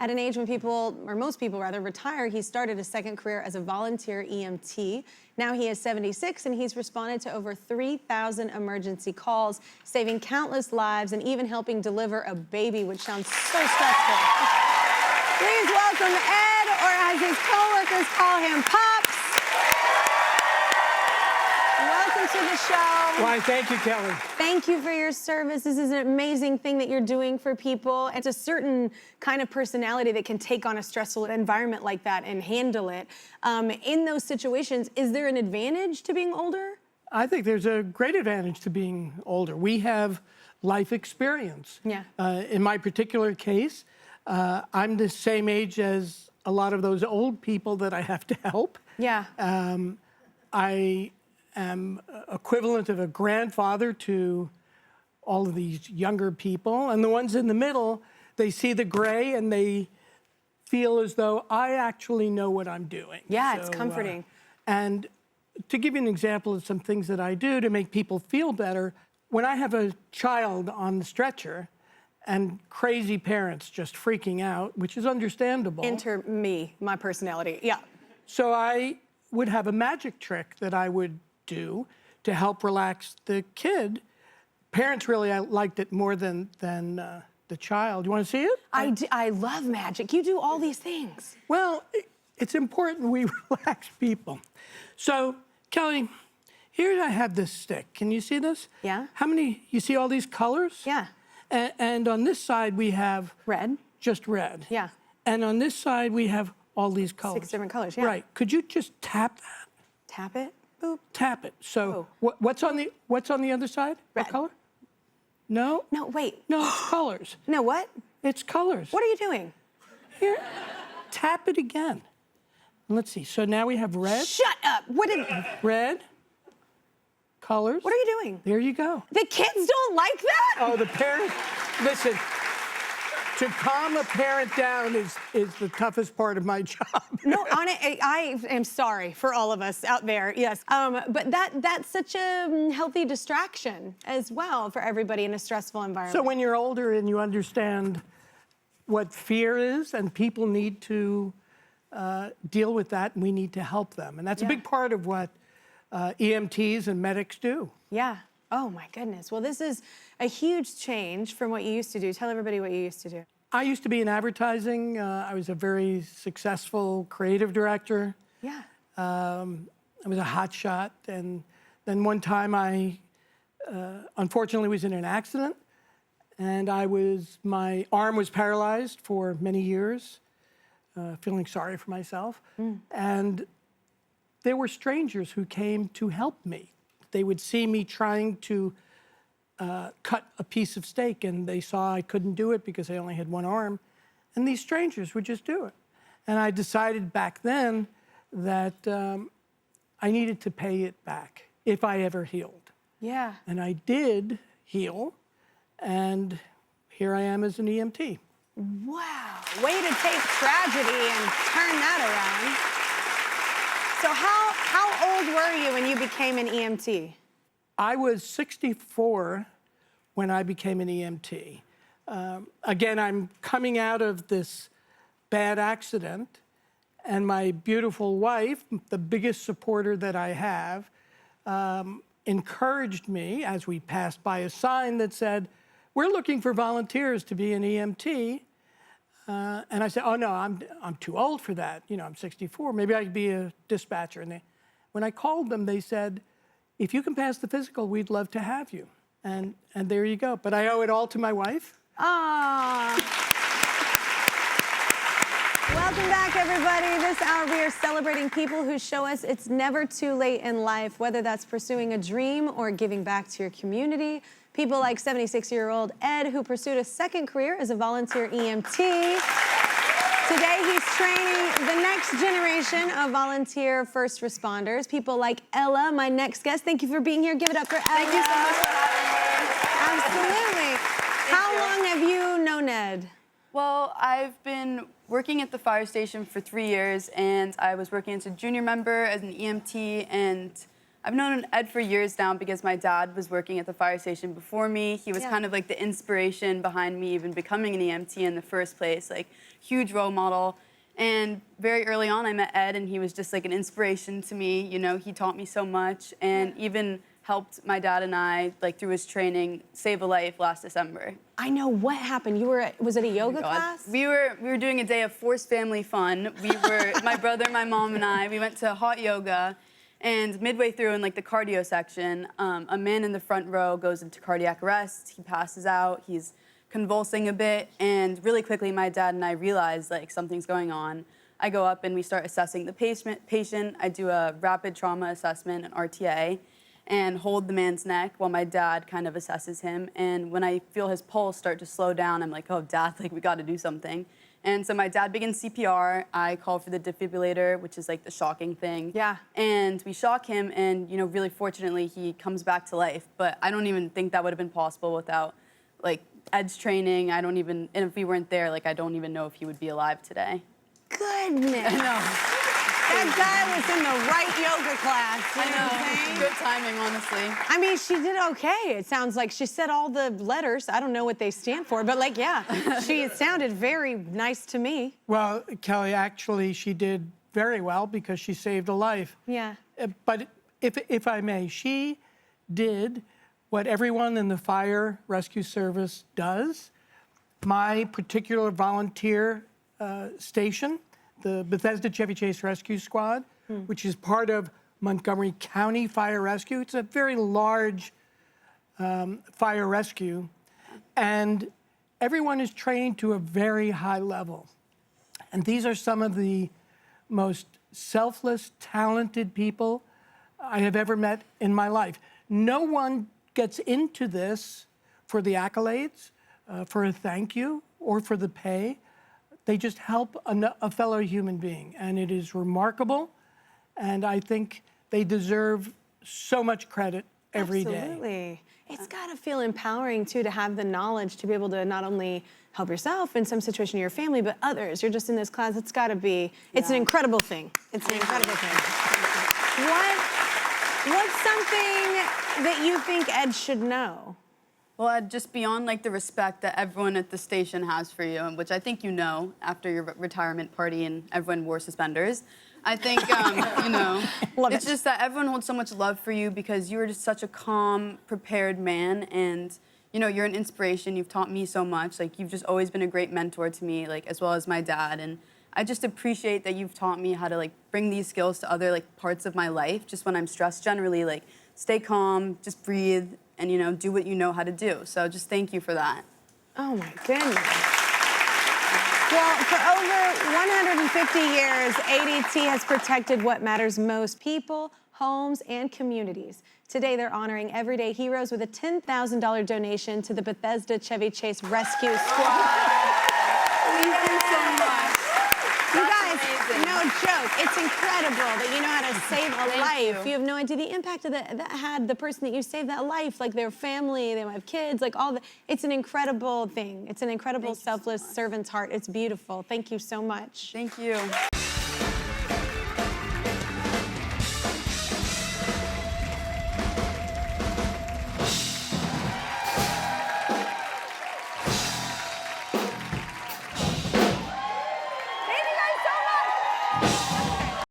At an age when people, or most people rather, retire, he started a second career as a volunteer EMT. Now he is 76 and he's responded to over 3,000 emergency calls, saving countless lives and even helping deliver a baby, which sounds so stressful. Please welcome Ed, or as his co-workers call him, Pops. Welcome to the show. Why, thank you, Kelly. Thank you for your service. This is an amazing thing that you're doing for people. It's a certain kind of personality that can take on a stressful environment like that and handle it. In those situations, is there an advantage to being older? I think there's a great advantage to being older. We have life experience. Yeah. In my particular case, I'm the same age as a lot of those old people that I have to help. Yeah. I am equivalent of a grandfather to all of these younger people, and the ones in the middle, they see the gray and they feel as though I actually know what I'm doing. Yeah, it's comforting. And to give you an example of some things that I do to make people feel better, when I have a child on the stretcher and crazy parents just freaking out, which is understandable. Enter me, my personality, yeah. So I would have a magic trick that I would do to help relax the kid. Parents really liked it more than the child. You want to see it? I love magic. You do all these things. Well, it's important we relax people. So, Kelly, here I have this stick. Can you see this? Yeah. How many, you see all these colors? Yeah. And on this side we have Red. just red. Yeah. And on this side we have all these colors. 6 different colors, yeah. Right. Could you just tap that? Tap it. Boop. Tap it. So what's on the other side? Red. What color? No. No, wait. No, it's colors. No, what? It's colors. What are you doing? Here, tap it again. Let's see. So now we have red. Shut up. What did... Red. Colors. What are you doing? There you go. The kids don't like that? Oh, the parents. Listen. To calm a parent down is the toughest part of my job. No, I am sorry for all of us out there, yes. But that's such a healthy distraction as well for everybody in a stressful environment. So when you're older and you understand what fear is, and people need to deal with that, and we need to help them. And that's a big part of what EMTs and medics do. Yeah. Oh, my goodness. Well, this is a huge change from what you used to do. Tell everybody what you used to do. I used to be in advertising. I was a very successful creative director. Yeah. I was a hot shot. And then one time I, unfortunately, was in an accident. And my arm was paralyzed for many years, feeling sorry for myself. And there were strangers who came to help me. They would see me trying to cut a piece of steak, and they saw I couldn't do it because I only had one arm. And these strangers would just do it. And I decided back then that I needed to pay it back if I ever healed. Yeah. And I did heal, and here I am as an EMT. Wow. Way to take tragedy and turn that around. So how old were you when you became an EMT? I was 64 when I became an EMT. Again, I'm coming out of this bad accident, and my beautiful wife, the biggest supporter that I have, encouraged me as we passed by a sign that said, "We're looking for volunteers to be an EMT." And I said, "Oh no, I'm too old for that. You know, I'm 64. Maybe I could be a dispatcher." And when I called them, they said, "If you can pass the physical, we'd love to have you." And there you go. But I owe it all to my wife. Ah. Welcome back, everybody. This hour we are celebrating people who show us it's never too late in life, whether that's pursuing a dream or giving back to your community. People like 76-year-old Ed, who pursued a second career as a volunteer EMT. Today, he's training the next generation of volunteer first responders. People like Ella, my next guest. Thank you for being here. Give it up for Ella. Thank you so much for having me. Absolutely. How long have you known Ed? Well, I've been working at the fire station for 3 years, and I was working as a junior member, as an EMT, and I've known Ed for years now because my dad was working at the fire station before me. He was kind of like the inspiration behind me even becoming an EMT in the first place, like huge role model. And very early on, I met Ed, and he was just like an inspiration to me. You know, he taught me so much, and even helped my dad and I, like through his training, save a life last December. I know what happened. Was it a yoga class? We were doing a day of forced family fun. My brother, my mom, and I, we went to hot yoga, and midway through in like the cardio section, a man in the front row goes into cardiac arrest. He passes out. He's convulsing a bit, and really quickly my dad and I realized like something's going on. I go up and we start assessing the patient. I do a rapid trauma assessment, an RTA, and hold the man's neck while my dad kind of assesses him. And when I feel his pulse start to slow down, I'm like, oh, Dad, like we gotta do something. And so my dad begins CPR. I call for the defibrillator, which is like the shocking thing. Yeah. And we shock him, and you know, really fortunately, he comes back to life. But I don't even think that would have been possible without like Ed's training. And if we weren't there, like I don't even know if he would be alive today. Goodness. I know. That guy was in the right yoga class. You know what I'm saying? Good timing, honestly. I mean, she did okay. It sounds like she said all the letters. I don't know what they stand for, but like, yeah, it sounded very nice to me. Well, Kelly, actually, she did very well because she saved a life. Yeah. But if I may, she did what everyone in the fire rescue service does. My particular volunteer station, the Bethesda Chevy Chase Rescue Squad, which is part of Montgomery County Fire Rescue. It's a very large fire rescue, and everyone is trained to a very high level. And these are some of the most selfless, talented people I have ever met in my life. No one gets into this for the accolades, for a thank you, or for the pay. They just help a fellow human being, and it is remarkable, and I think they deserve so much credit every day. Absolutely. It's got to feel empowering, too, to have the knowledge to be able to not only help yourself in some situation in your family, but others. You're just in this class. It's got to be, it's an incredible thing. It's an incredible thing. What's something that you think Ed should know? Well, just beyond like the respect that everyone at the station has for you, and which I think you know after your retirement party and everyone wore suspenders. I think, you know, it's just that everyone holds so much love for you because you are just such a calm, prepared man, and you know, you're an inspiration. You've taught me so much. Like, you've just always been a great mentor to me, like as well as my dad. And I just appreciate that you've taught me how to like bring these skills to other like parts of my life. Just when I'm stressed, generally, like stay calm, just breathe, and you know, do what you know how to do. So just thank you for that. Oh my goodness. Well, for over 150 years, ADT has protected what matters most: people, homes, and communities. Today, they're honoring everyday heroes with a $10,000 donation to the Bethesda Chevy Chase Rescue Squad. Thank you so much. You guys, no joke. It's incredible that you know how to save a life. You have no idea the impact of that had the person that you saved that life, like their family, they might have kids, like all the. It's an incredible thing. It's an incredible selfless servant's heart. It's beautiful. Thank you so much. Thank you.